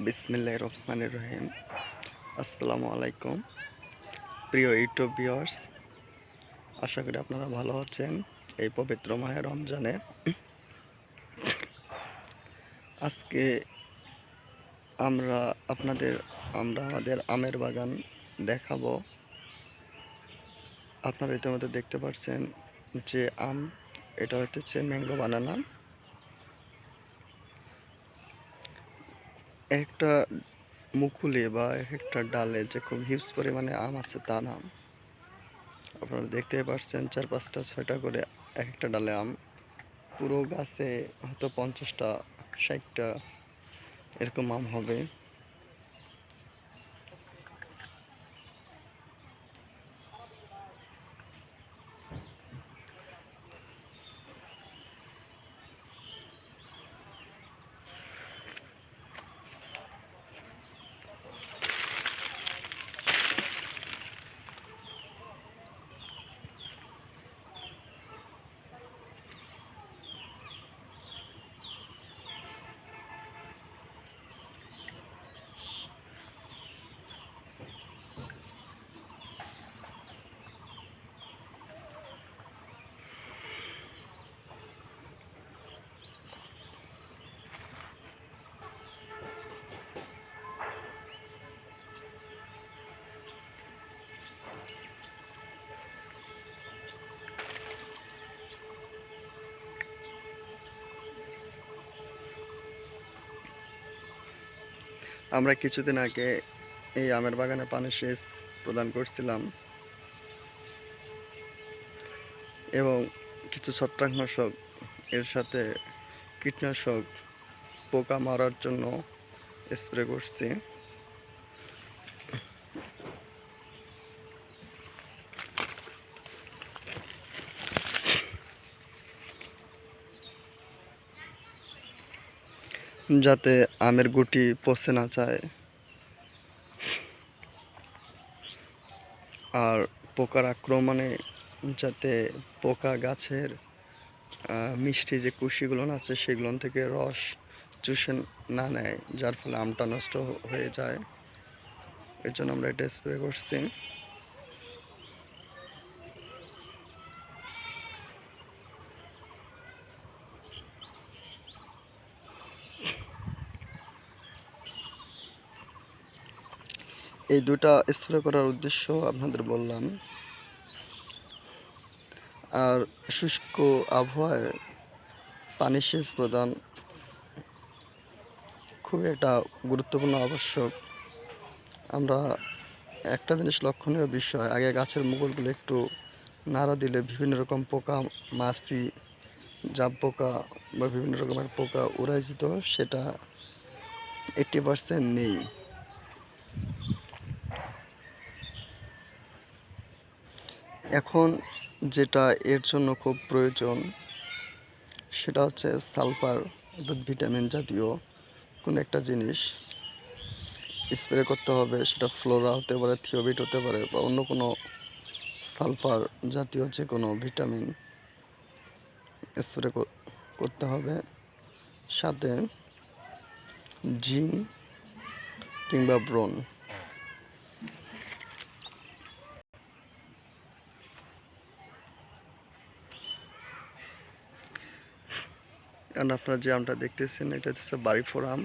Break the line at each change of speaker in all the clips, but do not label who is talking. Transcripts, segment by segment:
বিসমিল্লাহির রহমানির রহিম। আসসালামু আলাইকুম প্রিয় ইউটিউব ভিউয়ার্স, আশা করি আপনারা ভালো আছেন। এই পবিত্র মাহে রমজানে আজকে আমরা আমাদের আমের বাগান দেখাবো। আপনারা ইতিমধ্যে দেখতে পাচ্ছেন যে এটা হচ্ছে ম্যাঙ্গো বানানা। একটা মুকুলে বা একটা ডালে যে খুব হিউজ পরিমাণে আম আছে তা না। আপনারা দেখতেই পাচ্ছেন 4-5টা 6টা করে এক একটা ডালে আম। পুরো গাছে হয়তো 50টা 60টা এরকম আম হবে। আমরা কিছুদিন আগে এই আমের বাগানে পানি সেচ প্রদান করছিলাম এবং কিছু ছত্রাকনাশক এর সাথে কীটনাশক পোকা মারার জন্য স্প্রে করছি। যাতে আমের গুটি পচে না যায় আর পোকার আক্রমণে যাতে পোকা গাছের মিষ্টি যে কুশিগুলো আছে সেগুলো থেকে রস চুষে না নেয়, যার ফলে আমটা নষ্ট হয়ে যায়। এর জন্য আমরা এটা স্প্রে করছি। এই দুটা স্প্রে করার উদ্দেশ্য আপনাদের বললাম। আর শুষ্ক আবহাওয়ায় পানি সেচ প্রদান খুবই একটা গুরুত্বপূর্ণ আবশ্যক। আমরা একটা জিনিস লক্ষণীয় বিষয়, আগে গাছের মুকুলগুলো একটু নাড়া দিলে বিভিন্ন রকম পোকা, মাছি, জাব পোকা বা বিভিন্ন রকমের পোকা উড়াই যেত, সেটা 80% নেই। এখন যেটা এর জন্য খুব প্রয়োজন সেটা হচ্ছে সালফার অর্থাৎ ভিটামিন জাতীয় কোনো একটা জিনিস স্প্রে করতে হবে। সেটা ফ্লোরা হতে পারে, থিওবিট হতে পারে বা অন্য কোনো সালফার জাতীয় যে কোনো ভিটামিন স্প্রে করতে হবে। সাথে জিঙ্ক কিংবা ব্রোন। কারণ আপনারা যে আমটা দেখতেছেন এটা হচ্ছে বাড়িফোর আম।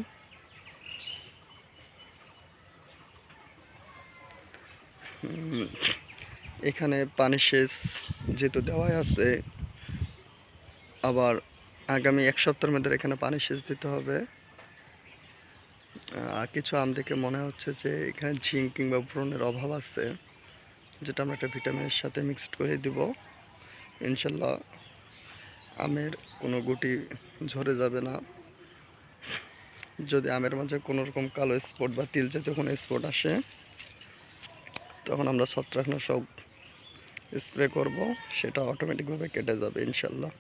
এখানে পানি সেচ যেহেতু দেওয়াই আছে, আবার আগামী 1 সপ্তাহের মধ্যে এখানে পানি সেচ দিতে হবে। কিছু আম দেখে মনে হচ্ছে যে এখানে জিঙ্ক কিংবা ব্রোনের অভাব আছে, যেটা আমরা একটা ভিটামিনের সাথে মিক্সড করে দিব। ইনশাল্লাহ আমের কোনো গুটি ঝরে যাবে না। যদি আমের মাঝে কোনো রকম কালো স্পট বা তিল জাতীয় কোনো স্পট আসে, তখন আমরা ছত্রাকনাশক স্প্রে করব, সেটা অটোমেটিকভাবে কেটে যাবে ইনশাল্লাহ।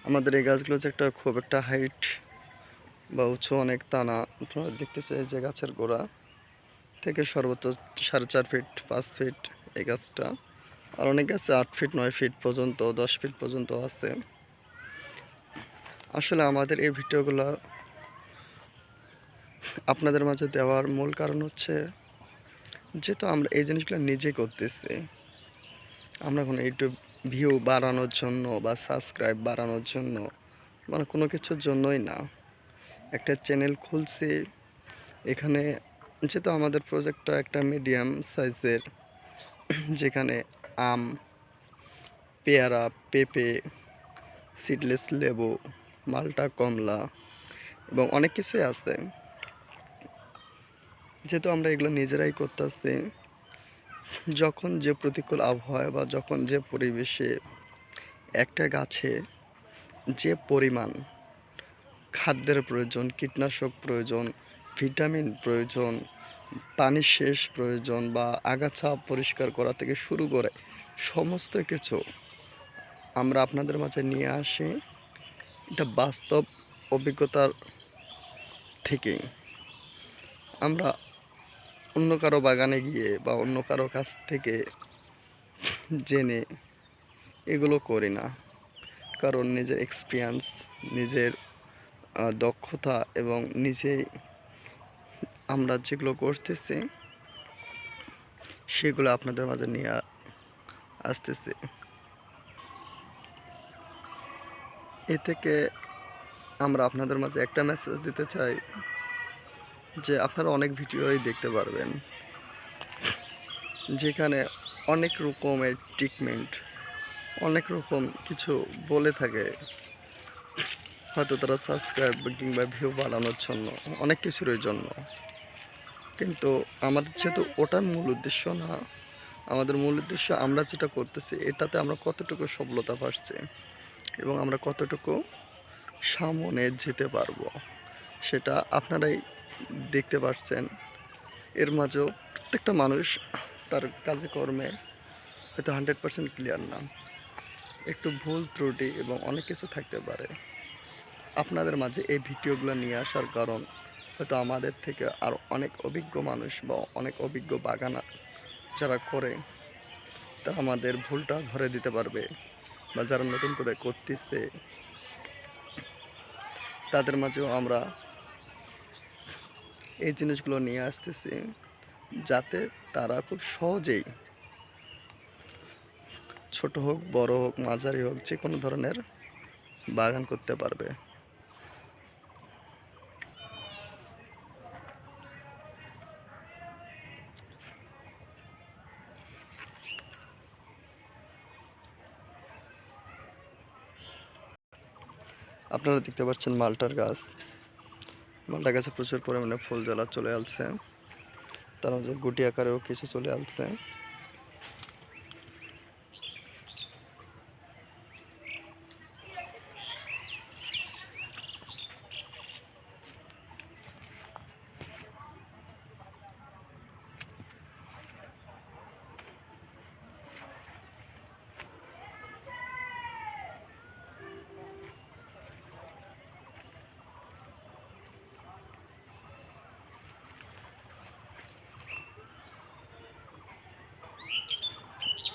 আমাদের এই গাছগুলো যে খুব একটা হাইট বা উঁচু অনেক তা না। আপনারা দেখতেছেন এই যে গাছের গোড়া থেকে সর্বোচ্চ 4.5 ফিট 5 ফিট এই গাছটা। আর অনেক গাছে 8 ফিট 9 ফিট পর্যন্ত 10 ফিট পর্যন্ত আছে। আসলে আমাদের এই ভিডিওগুলো আপনাদের মাঝে দেওয়ার মূল কারণ হচ্ছে, যেহেতু আমরা এই জিনিসগুলো নিজে করতেছি, আমরা কোনো ইউটিউব ভিউ বাড়ানোর জন্য বা সাবস্ক্রাইব বাড়ানোর জন্য মানে কোনো কিছুর জন্যই না। একটা চ্যানেল খুলছি, এখানে যেহেতু আমাদের প্রজেক্টটা একটা মিডিয়াম সাইজের, যেখানে আম, পেয়ারা, পেঁপে, সিডলেস লেবু, মাল্টা, কমলা এবং অনেক কিছুই আছে। যেহেতু আমরা এগুলো নিজেরাই করতেছি, যখন যে প্রতিকূল আবহাওয়া বা যখন যে পরিবেশে একটা গাছে যে পরিমাণ খাদ্যের প্রয়োজন, কীটনাশক প্রয়োজন, ভিটামিন প্রয়োজন, পানির সেচ প্রয়োজন বা আগাছা পরিষ্কার করা থেকে শুরু করে সমস্ত কিছু আমরা আপনাদের মাঝে নিয়ে আসি এটা বাস্তব অভিজ্ঞতার থেকেই। আমরা অন্য কারো বাগানে গিয়ে বা অন্য কারো কাছ থেকে জেনে এগুলো করি না, কারণ নিজের এক্সপিরিয়েন্স, নিজের দক্ষতা এবং নিজেই আমরা যেগুলো করতেছি সেগুলো আপনাদের মাঝে নিয়ে আসতেছি। এ থেকে আমরা আপনাদের মাঝে একটা মেসেজ দিতে চাই যে আপনারা অনেক ভিডিওই দেখতে পারবেন যেখানে অনেক রকমের ট্রিটমেন্ট, অনেক রকম কিছু বলে থাকে, হয়তো তারা সাবস্ক্রাইব কিংবা ভিউ বাড়ানোর জন্য, অনেক কিছুর জন্য। কিন্তু আমাদের যেহেতু ওটার মূল উদ্দেশ্য না, আমাদের মূল উদ্দেশ্য আমরা যেটা করতেছি এটাতে আমরা কতটুকু সফলতা পাচ্ছি এবং আমরা কতটুকু সামনে যেতে পারবো সেটা আপনারাই দেখতে পাচ্ছেন। এর মাঝেও প্রত্যেকটা মানুষ তার কাজে কর্মে হয়তো 100% ক্লিয়ার না, একটু ভুল ত্রুটি এবং অনেক কিছু থাকতে পারে। আপনাদের মাঝে এই ভিডিওগুলো নিয়ে আসার কারণ হয়তো আমাদের থেকে আর অনেক অভিজ্ঞ মানুষ বা অনেক অভিজ্ঞ বাগান যারা করে তারা আমাদের ভুলটা ধরে দিতে পারবে, বা যারা নতুন করে করতেছে তাদের মাঝেও আমরা এই জিনিসগুলো নিয়ে আসতেছি, যাতে তারা খুব সহজেই ছোট হোক, বড় হোক, মাঝারি হোক, যে কোনো ধরনের বাগান করতে পারবে। আপনারা দেখতে পাচ্ছেন মালটার গাছ, মালটা গাছে প্রচুর পরিমাণে ফুল জ্বালা চলে আসছে, তার মাঝে গুটি আকারেও কিছু চলে আসছে।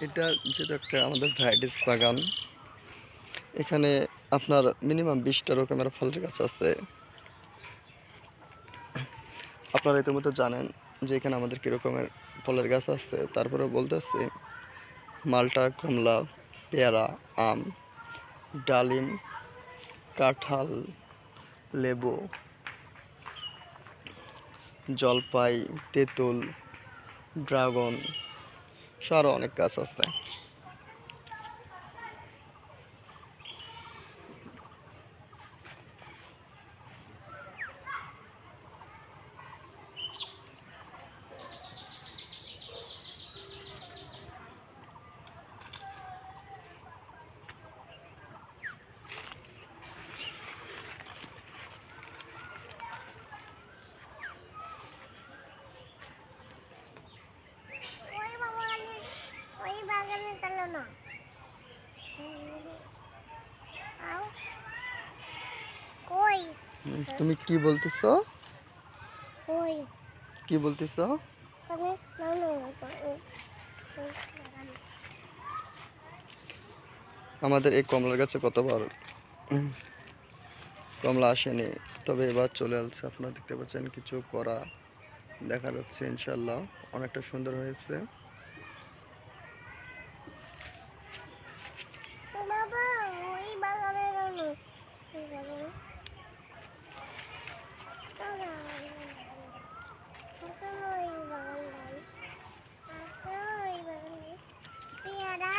এটা যেটা একটা আমাদের ভ্যারাইটিস বাগান, এখানে আপনার মিনিমাম 20টা রকমের ফলের গাছ আছে। আপনারা ইতিমধ্যে জানেন যে এখানে আমাদের কী রকমের ফলের গাছ আছে, তারপরে বলতেছি মালটা, কমলা, পেয়ারা, আম, ডালিম, কাঁঠাল, লেবু, জলপাই, তেঁতুল, ড্রাগন সহ আরও অনেক গাছ আছে।
ওই বাগানের
তুমি কি বলতেছো?
ওই
কি বলতেছো?
মানে
আমাদের এই কমলার গাছে কতবার কমলা আসেনি, তবে এবার চলে আসছে। আপনারা দেখতে পাচ্ছেন কিছু করা দেখা যাচ্ছে, ইনশাল্লাহ অনেকটা সুন্দর হয়েছে।
বাবা ওই বাগানে গেল ওই বাগানে ওই বাগান ওই বাগানে পেয়ারা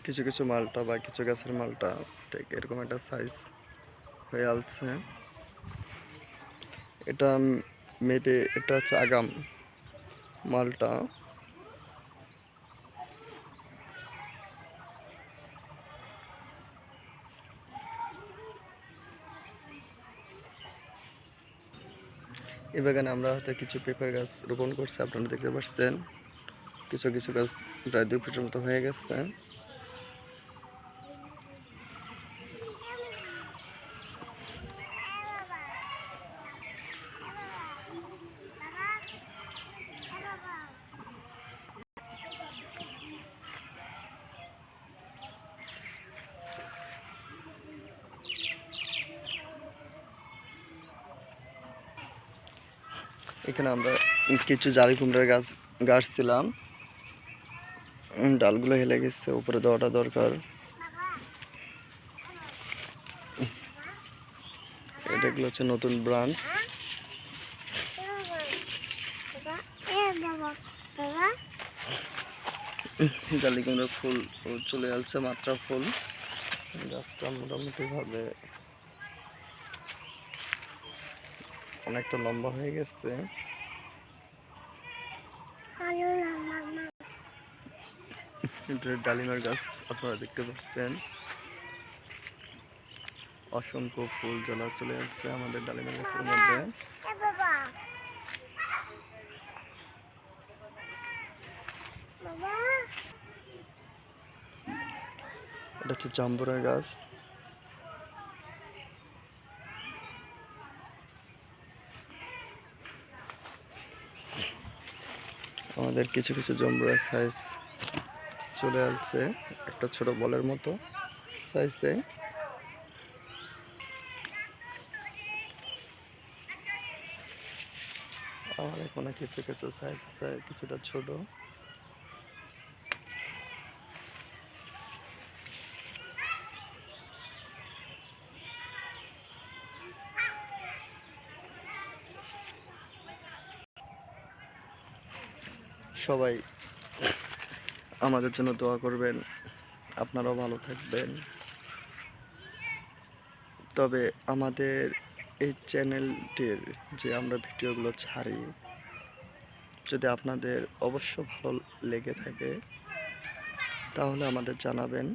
কিছু কিছু মালটা বা কিছু গাছের মালটা ঠিক এরকম একটা সাইজ হয়ে আসছে। এটা মেবি এটা হচ্ছে আগাম মালটা। এই বাগানে আমরা হয়তো কিছু পেঁপের গাছ রোপণ করছি, আপনারা দেখতে পাচ্ছেন। কিছু কিছু গাছ প্রায় 2 ফিটের মতো হয়ে গেছে। এখানে আমরা কিছু জালি কুমড়ার গাছ গাছছিলাম, ডালগুলো হেলে গেছে, উপরে দেওয়াটা দরকার। এটাগুলো হচ্ছে নতুন ব্রাঞ্চ। জালি কুমড়ার ফুল চলে আসছে, মাত্রা ফুল। গাছটা মোটামুটি ভাবে অনেকটা লম্বা হয়ে গেছে। ডালিমের গাছ আপনারা দেখতে পাচ্ছেন, অসংখ্য ফুল জ্বলা চলে আসছে আমাদের ডালিমের গাছের মধ্যে। এটা হচ্ছে জাম্বুরা গাছ। আমাদের কিছু কিছু জাম্বুরার সাইজ চলে আসছে একটা ছোট বলের মতো সাইজে। আর এখানে কিছু কিছু সাইজ আছে কিছুটা ছোট। সবাই আমাদের জন্য দোয়া করবেন, আপনারাও ভালো থাকবেন। তবে আমাদের এই চ্যানেলটির যে আমরা ভিডিওগুলো ছাড়ি, যদি আপনাদের অবশ্য ভালো লেগে থাকে তাহলে আমাদের জানাবেন।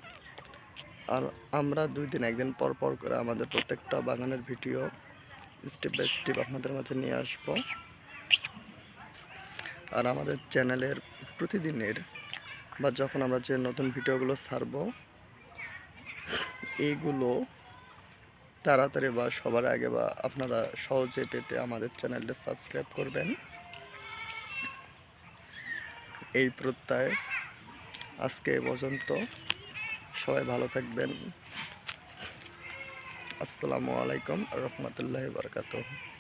আর আমরা 2 দিন 1 দিন পর পর করে আমাদের প্রত্যেকটা বাগানের ভিডিও স্টেপ বাই স্টেপ আপনাদের মাঝে নিয়ে আসব। আর আমাদের চ্যানেলের প্রতিদিনের বা যখন আমরা যে নতুন ভিডিওগুলো ছাড়ব, এইগুলো তাড়াতাড়ি বা সবার আগে বা আপনারা সহজে পেতে আমাদের চ্যানেলটা সাবস্ক্রাইব করবেন, এই প্রত্যয় আজকে এ পর্যন্ত। সবাই ভালো থাকবেন। আসসালামু আলাইকুম রহমতুল্লাহি বারাকাতুহু।